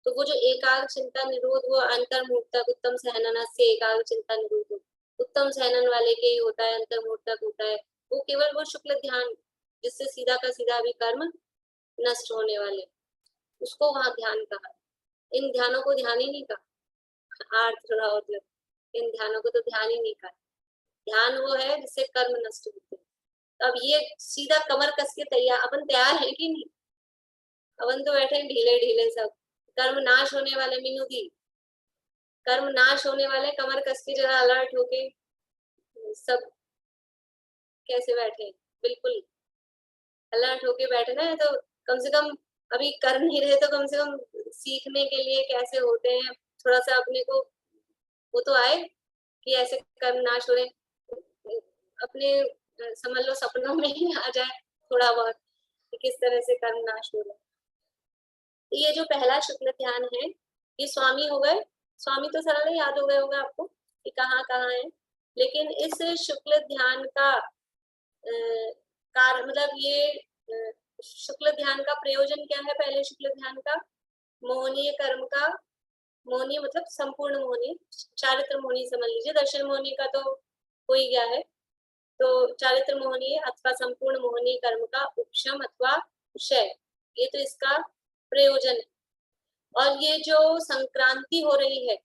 A: तो वो जो एकाग्र चिंता निरोध, वो अंतर मुहूर्तक उत्तम सहनन से एकाग्र चिंता निरोध, उत्तम सहनन वाले के ही होता है, अंतर मुहूर्तक होता है। वो केवल वो शुक्ल ध्यान जिससे सीधा का सीधा भी कर्म नष्ट होने वाले, उसको वहां ध्यान कहा। इन ध्यानों को ध्यान ही नहीं कहा, अर्थ थोड़ा और, इन ध्यानों को तो ध्यान ही नहीं कहा। ध्यान वो है जिससे कर्म नष्ट होते हैं। तो अब ये सीधा कमर कस के तैयार, अपन तैयार है कि नहीं? अपन तो बैठे ढीले ढीले सब, कर्म नाश होने वाले। मीनू दी, कर्म नाश होने वाले, कमर कस के जरा अलर्ट होके सब कैसे बैठे? बिल्कुल अलर्ट होके बैठना है। तो कम से कम अभी कर नहीं रहे तो कम से कम सीखने के लिए कैसे होते हैं, थोड़ा सा अपने को वो तो आए कि ऐसे कर्म नाश हो रहे। अपने समझ लो सपनों में ही आ जाए थोड़ा बहुत कि किस तरह से कर्म नाश हो रहे। तो ये जो पहला शुक्ल ध्यान है, ये स्वामी हो गए। स्वामी तो सरल याद हो गए होगा आपको कि कहाँ कहाँ है। लेकिन इस शुक्ल ध्यान का कारण, मतलब ये शुक्ल ध्यान का प्रयोजन क्या है? पहले शुक्ल ध्यान का मोहनीय कर्म का, मोहनीय मतलब संपूर्ण मोहनी, चारित्र मोहनी समझ लीजिए, दर्शन मोहनी का तो हो ही गया है, तो चारित्र मोहनीय अथवा संपूर्ण मोहनीय कर्म का उपशम अथवा क्षय, ये तो इसका प्रयोजन है। और ये जो संक्रांति हो रही है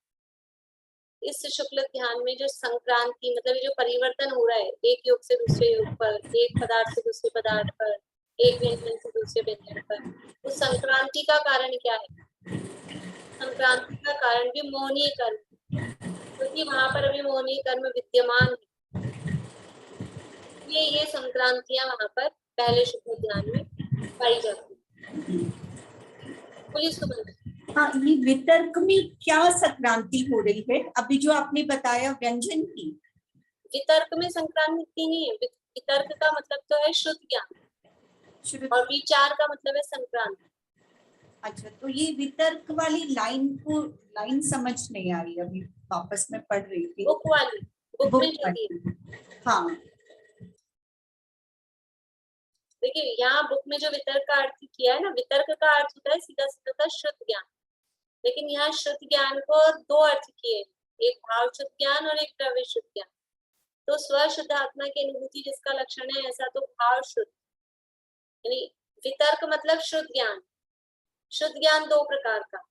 A: इस शुक्ल ध्यान में, जो संक्रांति मतलब ये जो परिवर्तन हो रहा है एक योग से दूसरे योग पर, एक पदार्थ से दूसरे पदार्थ पर, एक व्यंजन से दूसरे व्यंजन पर, उस संक्रांति का कारण क्या है? संक्रांति का कारण भी मोहनीय कर्म, क्योंकि वहां पर अभी मोहनीय कर्म विद्यमान है, ये संक्रांतियां वहां पर पहले शुक्ल ध्यान में पाई जाती है। पुलिस सुमन।
H: हाँ, ये वितर्क में क्या संक्रांति हो रही है? अभी जो आपने बताया व्यंजन की,
A: वितर्क में संक्रांति नहीं है, वितर्क का मतलब तो है शुद्ध ज्ञान और विचार का मतलब है संक्रांति।
H: अच्छा, तो ये वितर्क वाली लाइन समझ नहीं आ रही, अभी वापस में पढ़ रही थी।
A: बुक वाली, बुक में जो दी है।
H: हाँ,
A: देखिए यहाँ बुक में जो वितर्क का अर्थ किया है ना, वितर्क का अर्थ होता है सीधा सीधा शुद्ध ज्ञान, लेकिन यहाँ शुद्ध ज्ञान को दो अर्थ किए, एक भाव शुद्ध ज्ञान और एक द्रव्य शुद्ध ज्ञान। तो स्व शुद्ध आत्मा की अनुभूति जिसका लक्षण है ऐसा तो भाव शुद्ध, यानी वितर्क मतलब शुद्ध ज्ञान। शुद्ध ज्ञान दो प्रकार का,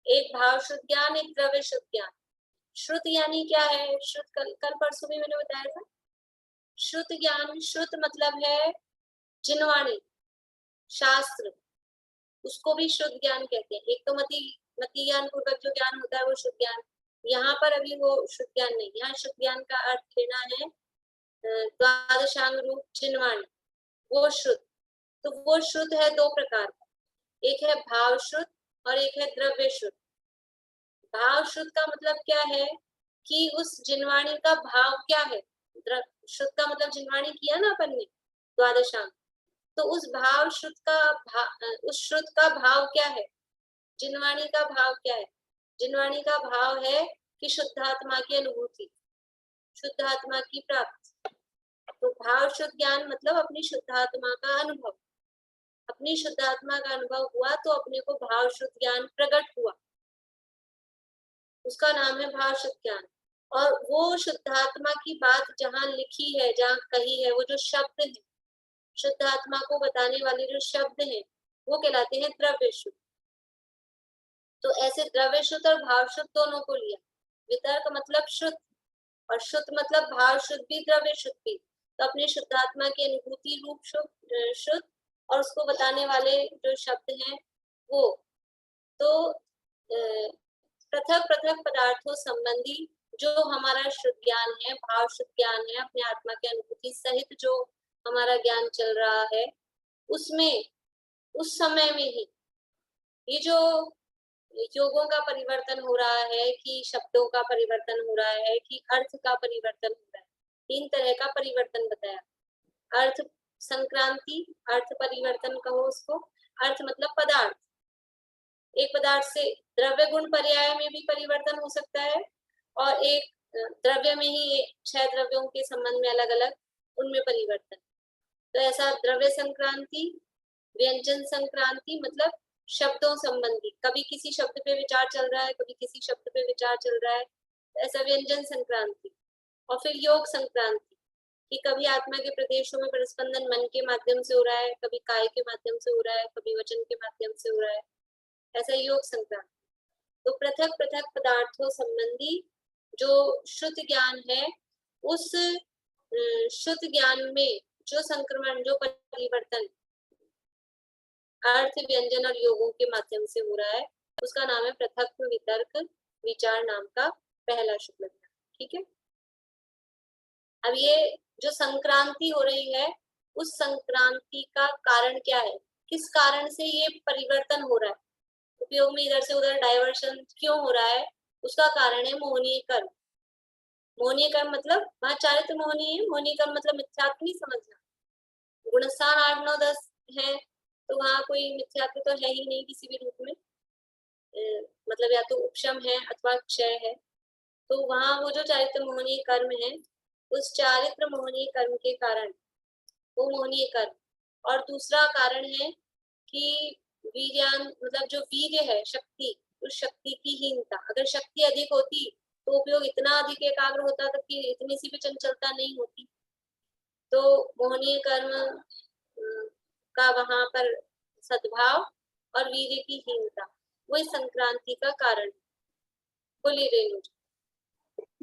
A: एक भाव शुद्ध ज्ञान, एक द्रव्य शुद्ध ज्ञान। शुद्ध यानी क्या है? शुद्ध कल परसों भी मैंने बताया था। शुद्ध ज्ञान, शुद्ध मतलब है जिनवाणी, शास्त्र, उसको भी शुद्ध ज्ञान कहते हैं। एक तो मति ज्ञान पूर्वक जो ज्ञान होता है वो शुद्ध ज्ञान, यहाँ पर अभी वो शुद्ध ज्ञान नहीं, यहाँ शुद्ध ज्ञान का अर्थ लेना है द्वादशांग रूप जिनवाणी, वो शुद्ध। तो वो शुद्ध है दो प्रकार का, एक है भाव शुद्ध और एक है द्रव्य शुद्ध। भाव शुद्ध का मतलब क्या है कि उस जिनवाणी का भाव क्या है। शुद्ध का मतलब जिनवाणी किया ना अपन ने द्वादशांग, तो उस भाव शुद्ध का उस शुद्ध का भाव क्या है, जिनवाणी का भाव क्या है? जिनवाणी का भाव है कि शुद्धात्मा की अनुभूति, शुद्धात्मा की प्राप्ति। तो भाव शुद्ध ज्ञान मतलब अपनी शुद्धात्मा का अनुभव, अपनी शुद्धात्मा का अनुभव हुआ तो अपने को भाव शुद्ध ज्ञान प्रकट हुआ, उसका नाम है भाव शुद्ध ज्ञान। और वो शुद्धात्मा की बात जहाँ लिखी है, जहाँ कही है, वो जो शब्द है, शुद्धात्मा को बताने वाले जो शब्द हैं वो कहलाते हैं द्रव्य शुद्ध। तो ऐसे द्रव्य शुद्ध और भाव शुद्ध दोनों को लिया। वितर्क मतलब शुद्ध और शुद्ध मतलब भाव शुद्ध भी द्रव्य शुद्ध भी। तो अपने शुद्धात्मा की अनुभूति रूप शुद्ध और उसको बताने वाले जो शब्द हैं वो। तो पृथक पृथक पदार्थों संबंधी जो हमारा शुद्ध ज्ञान है, भाव शुद्ध ज्ञान है, अपने आत्मा की अनुभूति सहित जो हमारा ज्ञान चल रहा है, उसमें उस समय में ही ये जो योगों का परिवर्तन हो रहा है, कि शब्दों का परिवर्तन हो रहा है, कि अर्थ का परिवर्तन हो रहा है, तीन तरह का परिवर्तन बताया। अर्थ संक्रांति, अर्थ परिवर्तन कहो उसको। अर्थ मतलब पदार्थ, एक पदार्थ से द्रव्य गुण पर्याय में भी परिवर्तन हो सकता है और एक द्रव्य में ही 6 द्रव्यों के संबंध में अलग अलग उनमें परिवर्तन। तो ऐसा द्रव्य संक्रांति, व्यंजन संक्रांति मतलब शब्दों संबंधी, कभी किसी शब्द पे विचार चल रहा है, कभी किसी शब्द पे विचार चल रहा है, तो ऐसा व्यंजन संक्रांति। और फिर योग संक्रांति, कि कभी आत्मा के प्रदेशों में परिस्पंदन मन के माध्यम से हो रहा है, कभी काय के माध्यम से हो रहा है, कभी वचन के माध्यम से हो रहा है, ऐसा योग संक्रांति। तो पृथक पृथक पदार्थों संबंधी जो शुद्ध ज्ञान है, उस शुद्ध ज्ञान में जो संक्रमण, जो परिवर्तन अर्थ, व्यंजन और योगों के माध्यम से हो रहा है, उसका नाम है पृथक वितर्क विचार नाम का पहला शुक्ल ज्ञान। ठीक है। अब ये जो संक्रांति हो रही है, उस संक्रांति का कारण क्या है, किस कारण से ये परिवर्तन हो रहा है, उपयोग में इधर से उधर डाइवर्शन क्यों हो रहा है, उसका कारण है मोहनीय कर्म। मोहनीय कर्म मतलब वहां चारित्र मोहनीय है, मोहनीय कर्म मतलब मिथ्यात्व नहीं समझना। गुणस्थान 8, 9, 10 है तो वहां कोई मिथ्यात्व तो है ही नहीं किसी भी रूप में, मतलब या तो उपशम है अथवा क्षय है। तो वहां वो जो चारित्र मोहनीय कर्म है, उस चारित्र मोहनीय कर्म के कारण वो मोहनीय कर्म और दूसरा कारण है कि वीर्यान मतलब जो वीर्य है शक्ति, उस शक्ति की हीनता। अगर शक्ति अधिक होती तो उपयोग इतना अधिक एकाग्र होता था कि इतनी सी भी चंचलता नहीं होती। तो मोहनीय कर्म का वहां पर सद्भाव और वीर्य की हीनता वही संक्रांति का कारण। बोलिए रेणु जी।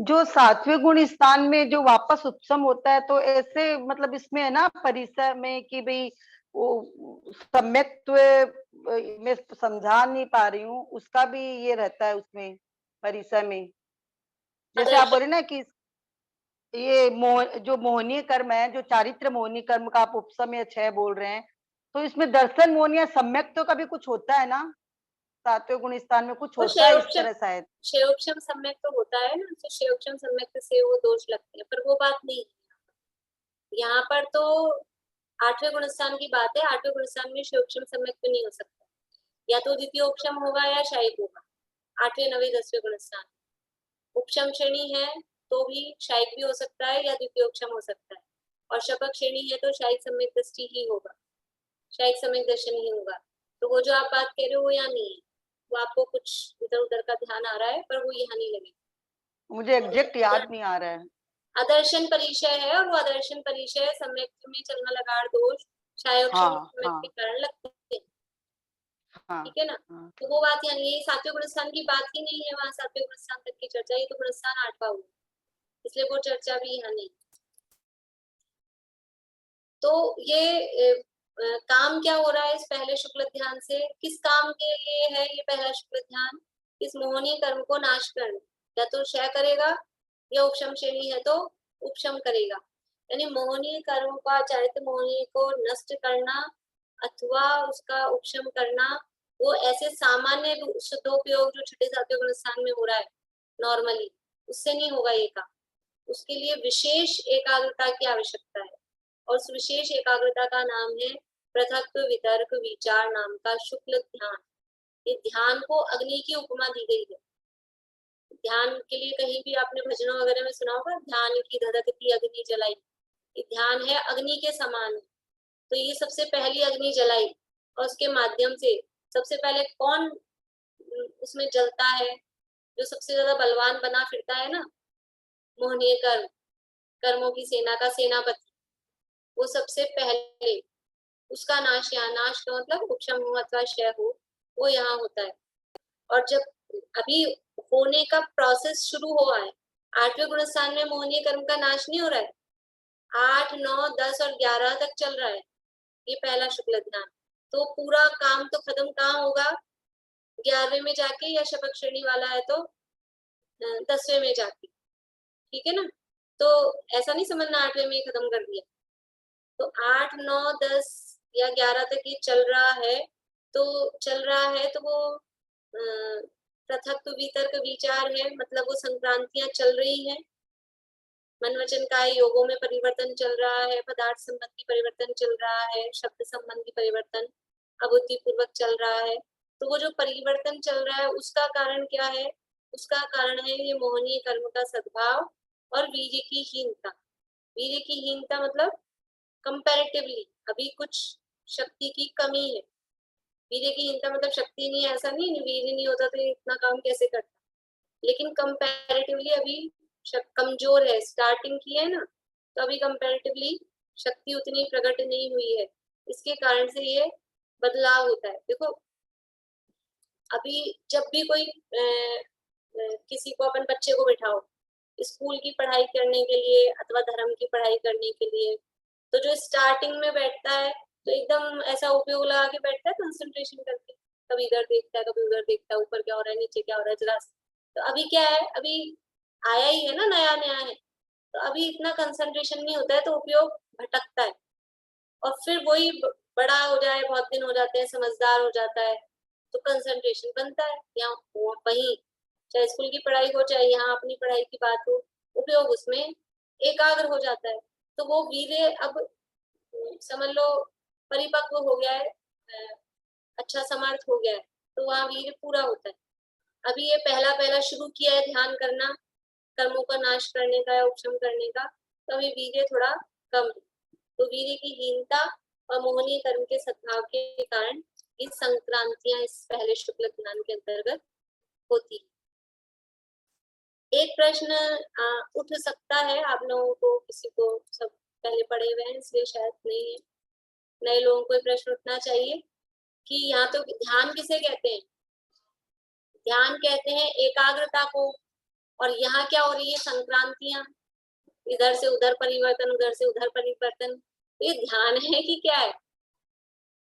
I: जो सातवें गुण स्थान में जो वापस उपशम होता है, तो ऐसे मतलब इसमें है ना परिसर में कि भाई वो सम्यक्त्व मैं समझा नहीं पा रही हूँ, उसका भी ये रहता है उसमें परिसर में। जैसे आप बोले ना कि ये जो मोहनीय कर्म है, जो चारित्र मोहनीय कर्म का आप उपसम या 6 बोल रहे हैं, तो इसमें दर्शन मोहन या सम्यक्त्व का भी कुछ होता है ना, सातवें गुण स्थान में कुछ होता है इस तरह शायद।
A: क्षयोक्षम सम्यक तो होता है ना, तो क्षयोक्षम सम्यक से वो दोष लगते हैं, पर वो बात नहीं है यहाँ पर। तो 8वें गुण स्थान की बात है, 8वें गुण स्थान में क्षयोक्षम सम्यक तो नहीं हो सकता, या तो द्वितीयोक्षम होगा या शायिक होगा। 8वें 9वें 10वें गुण स्थान उपशम श्रेणी है तो भी शायिक भी हो सकता है या द्वितीयोक्षम हो सकता है, और शपक श्रेणी है तो शायिक सम्यक दृष्टि ही होगा, शायिक सम्यक दर्शन ही होगा। तो वो जो आप बात कह रहे हो वो यहाँ नहीं है, वो आपको कुछ इधर उधर का ध्यान आ रहा है, पर वो यहाँ नहीं लगेगा।
I: मुझे एग्जैक्ट याद नहीं आ रहा है।
A: अदर्शन परिचय है, और वो अदर्शन परिचय सम्यक में चलना लगाड़ दोष शायोक्षम के कारण लगते हैं। ठीक है ना। तो वो बात यानी ये 7वें गुण स्थान की बात ही नहीं है, वहां 7वें गुण स्थान तक की चर्चा, ये तो गुण स्थान 8वां हुआ, इसलिए वो चर्चा भी यहाँ नहीं। तो ये काम क्या हो रहा है इस पहले शुक्ल ध्यान से, किस काम के लिए है ये पहला शुक्ल ध्यान? इस मोहनीय कर्म को नाश करना, या तो क्षय करेगा या उपशम श्रेणी है तो उपशम करेगा। यानी मोहनीय कर्म का चारित्र मोहनीय को नष्ट करना अथवा उसका उपशम करना, वो ऐसे सामान्य शुद्धोपयोग जो छठे 7वें गुण स्थान में हो रहा है नॉर्मली, उससे नहीं होगा ये काम। उसके लिए विशेष एकाग्रता की आवश्यकता है, और उस विशेष एकाग्रता का नाम है पृथक्त्व वितर्क विचार नाम का शुक्ल ध्यान। ये ध्यान को अग्नि की उपमा दी गई है। ध्यान के लिए कहीं भी आपने भजनों वगैरह में सुना होगा, ध्यान की धधकती अग्नि जलाई। ये ध्यान है अग्नि के समान। तो ये सबसे पहली अग्नि जलाई, और उसके माध्यम से सबसे पहले कौन उसमें जलता है? जो सबसे ज्यादा बलवान बना फिरता है ना, मोहनीय कर्म, कर्मों की सेना का सेनापति, वो सबसे पहले उसका नाश, यहाँ नाश का मतलब उपशम हो अथवा क्षय हो, वो यहाँ होता है। और जब अभी होने का प्रोसेस शुरू हुआ है, 8वें गुण स्थान में मोहनीय कर्म का नाश नहीं हो रहा है, 8, 9, 10 और 11 तक चल रहा है ये पहला शुक्ल ध्यान। तो पूरा काम तो खत्म कहाँ होगा? 11वें में जाके, या शपथ श्रेणी वाला है तो 10वें में जाके। ठीक है ना। तो ऐसा नहीं समझना 8वें में खत्म कर दिया। तो 8, 9, 10 या 11 तक ये चल रहा है, तो वो पृथक्त्व वितर्क विचार है, मतलब वो संक्रांतियां चल रही हैं। मन वचन काय योगों में परिवर्तन चल रहा है, पदार्थ संबंधी परिवर्तन चल रहा है, शब्द संबंधी परिवर्तन अबुद्धि पूर्वक चल रहा है। तो वो जो परिवर्तन चल रहा है उसका कारण क्या है? उसका कारण है ये मोहनीय कर्म का सद्भाव और वीर्य की हीनता। वीर्य की हीनता मतलब कंपैरेटिवली अभी कुछ शक्ति की कमी है। वीर्य की हीनता मतलब शक्ति नहीं है ऐसा नहीं, वीर्य नहीं होता तो इतना काम कैसे करता, लेकिन कंपैरेटिवली अभी कमजोर है, स्टार्टिंग की है ना, तो अभी कंपैरेटिवली शक्ति उतनी प्रकट नहीं हुई है, इसके कारण से ये बदलाव होता है। देखो अभी जब भी कोई किसी को, अपन बच्चे को बिठाओ स्कूल की पढ़ाई करने के लिए अथवा धर्म की पढ़ाई करने के लिए, तो जो स्टार्टिंग में बैठता है तो एकदम ऐसा उपयोग लगा के बैठता है, कंसंट्रेशन करके, कभी इधर देखता है कभी उधर देखता है, ऊपर क्या हो रहा है नीचे क्या हो रहा है जरा। तो अभी क्या है, अभी आया ही है ना, नया नया है, तो अभी इतना कंसंट्रेशन नहीं होता है, तो उपयोग भटकता है। और फिर वही बड़ा हो जाए, बहुत दिन हो जाते हैं, समझदार हो जाता है, तो कंसंट्रेशन बनता है। यहाँ वही चाहे स्कूल की पढ़ाई हो चाहे यहाँ अपनी पढ़ाई की बात हो, उपयोग उसमें एकाग्र हो जाता है। तो वो वीर्य अब समझ लो परिपक्व हो गया है, अच्छा समर्थ हो गया है, तो वहाँ वीर्य पूरा होता है। अभी ये पहला शुरू किया है ध्यान करना, कर्मों का नाश करने का या उपशम करने का, तो अभी वीर्य थोड़ा कम है। तो वीर्य की हीनता और मोहनीय कर्म के सद्भाव के कारण ये संक्रांतियां इस पहले शुक्ल ध्यान के अंतर्गत होती है। एक प्रश्न उठ सकता है, आप लोगों को किसी को, सब पहले पढ़े हुए हैं इसलिए शायद नहीं है, नए लोगों को प्रश्न उठना चाहिए कि यहाँ तो ध्यान किसे कहते हैं? ध्यान कहते हैं एकाग्रता को, और यहाँ क्या हो रही है? संक्रांतियां, इधर से उधर परिवर्तन, उधर से उधर परिवर्तन, ये ध्यान है कि क्या है?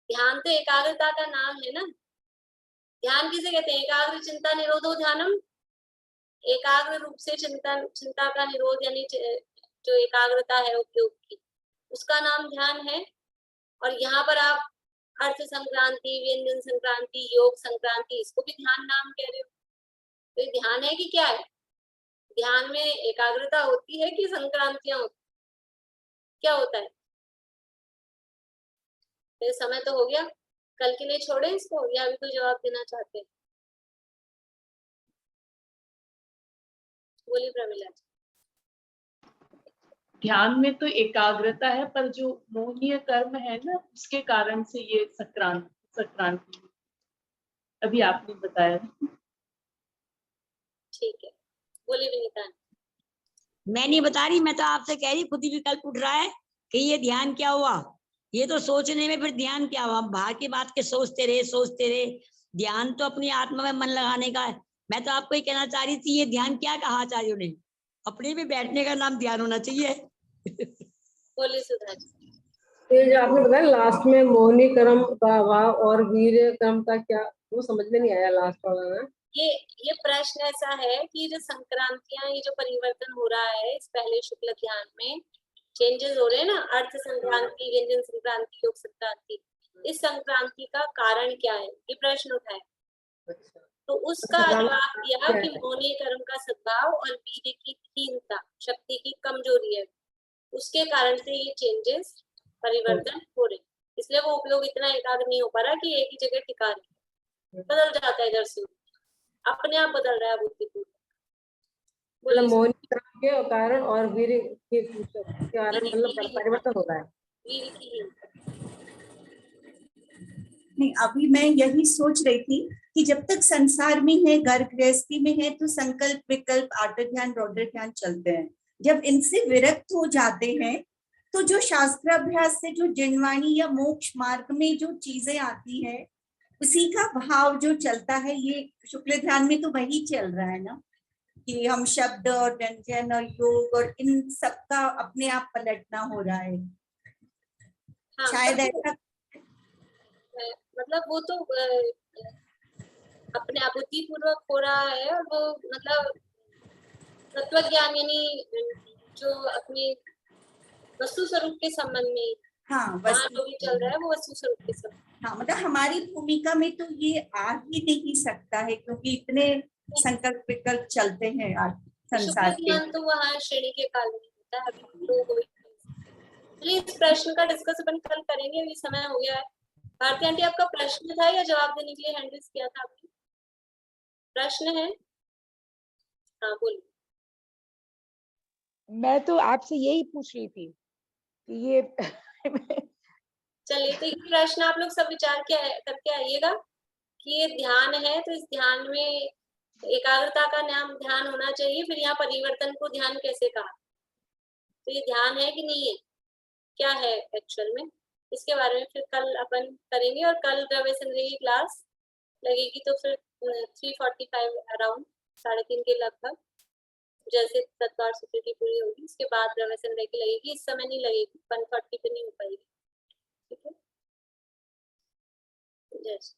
A: ध्यान तो एकाग्रता का नाम है ना। ध्यान किसे कहते हैं? एकाग्र चिंता निरोधो ध्यानम, एकाग्र रूप से चिंता का निरोध, यानी जो एकाग्रता है उपयोग की, उसका नाम ध्यान है। और यहाँ पर आप अर्थ संक्रांति, व्यंजन संक्रांति, योग संक्रांति, इसको भी ध्यान नाम कह रहे हो। तो ये ध्यान है कि क्या है? ध्यान में एकाग्रता होती है कि संक्रांतियां होती, क्या होता है? तो समय तो हो गया, कल के लिए छोड़े इसको या अभी कोई जवाब देना चाहते हैं? बोलिए प्रमिला जी।
J: ध्यान में तो एकाग्रता है, पर जो मोहनीय कर्म है ना, उसके कारण से ये संक्रांति अभी आपने बताया।
A: ठीक है, बोलिए विनीता।
B: मैं नहीं बता रही, मैं तो आपसे कह रही, खुद ही विकल्प उठ रहा है कि ये ध्यान क्या हुआ। ये तो सोचने में, फिर ध्यान क्या हुआ? बाहर की बात के सोचते रहे। ध्यान तो अपनी आत्मा में मन लगाने का है। मैं तो आपको ही कहना चाह रही थी, ये ध्यान क्या कहा आचार्यों ने? अपने में बैठने का नाम ध्यान होना चाहिए।
A: बोलिए सुधा जी।
K: ये जो आपने बताया लास्ट में मोहनी कर्म का भाव और वीर कर्म का क्या, वो समझ में नहीं आया लास्ट वाला ना।
A: ये प्रश्न ऐसा है कि जो संक्रांतियां, ये जो परिवर्तन हो रहा है इस पहले शुक्ल ध्यान में, चेंजेस हो रहे हैं ना, अर्थ संक्रांति, व्यंजन संक्रांति, योग संक्रांति, इस संक्रांति का कारण क्या है? ये प्रश्न उठाए। तो उसका जवाब दिया कि मोहनीय कर्म का सद्भाव और वीर्य की हीनता, शक्ति की कमजोरी है, उसके कारण से ये चेंजेस, परिवर्तन हो रहे, इसलिए वो उपयोग इतना एकाग्र नहीं हो पा रहा कि एक ही जगह टिका रहे, बदल जाता है इधर से, अपने आप बदल रहा है बुद्धिपूर्वक।
K: मोहनी कर्म के कारण और वीर के कारण मतलब परिवर्तन हो रहा है।
A: वीर्य की हीनता
H: नहीं, अभी मैं यही सोच रही थी कि जब तक संसार में है, घर गृहस्थी में है, तो संकल्प विकल्प आर्त ध्यान रौद्र ध्यान चलते हैं। जब इनसे विरक्त हो जाते हैं तो जो शास्त्राभ्यास से जो जिनवाणी या मोक्ष मार्ग में जो चीजें आती है, उसी का भाव जो चलता है, ये शुक्ल ध्यान में तो वही चल रहा है ना, कि हम शब्द और व्यंजन और योग और इन सबका अपने आप पलटना हो रहा है।
A: हाँ,
H: शायद ऐसा,
A: मतलब वो तो अपने आप बुद्धिपूर्वक हो रहा है, और वो मतलब तत्व ज्ञान, यानी जो अपने वस्तु स्वरूप के संबंध में,
H: हाँ,
A: जो भी चल रहा है वो वस्तु स्वरूप के संबंध।
H: हाँ, मतलब हमारी भूमिका में तो ये आ ही नहीं सकता है, क्योंकि इतने संकल्प विकल्प चलते हैं आज संसार के।
A: ज्ञान तो वहाँ श्रेणी के काल में होता है, अभी तो इस प्रश्न का डिस्कस अपन कल करेंगे, अभी समय हो गया है। भारती आंटी, आपका प्रश्न था या जवाब देने के लिए हैंड रेज किया था आपने? प्रश्न है? हाँ बोलिए।
C: मैं तो आपसे यही पूछ रही थी कि ये
A: चलिए, तो ये प्रश्न आप लोग सब विचार करके आइएगा कि ये ध्यान है, तो इस ध्यान में एकाग्रता का नाम ध्यान होना चाहिए। फिर यहाँ परिवर्तन को ध्यान कैसे कहा, तो ये ध्यान है कि नहीं है, क्या है एक्चुअल में, इसके बारे में फिर कल अपन करेंगे। और कल द्रव्य संग्रह की क्लास लगेगी, तो फिर 3:45 अराउंड, 3:30 के लगभग, जैसे तत्वार सूत्र की पूरी होगी उसके बाद द्रव्य संग्रह की लगेगी। इस समय नहीं लगेगी, 1:40 पे नहीं हो पाएगी। ठीक है, जैसे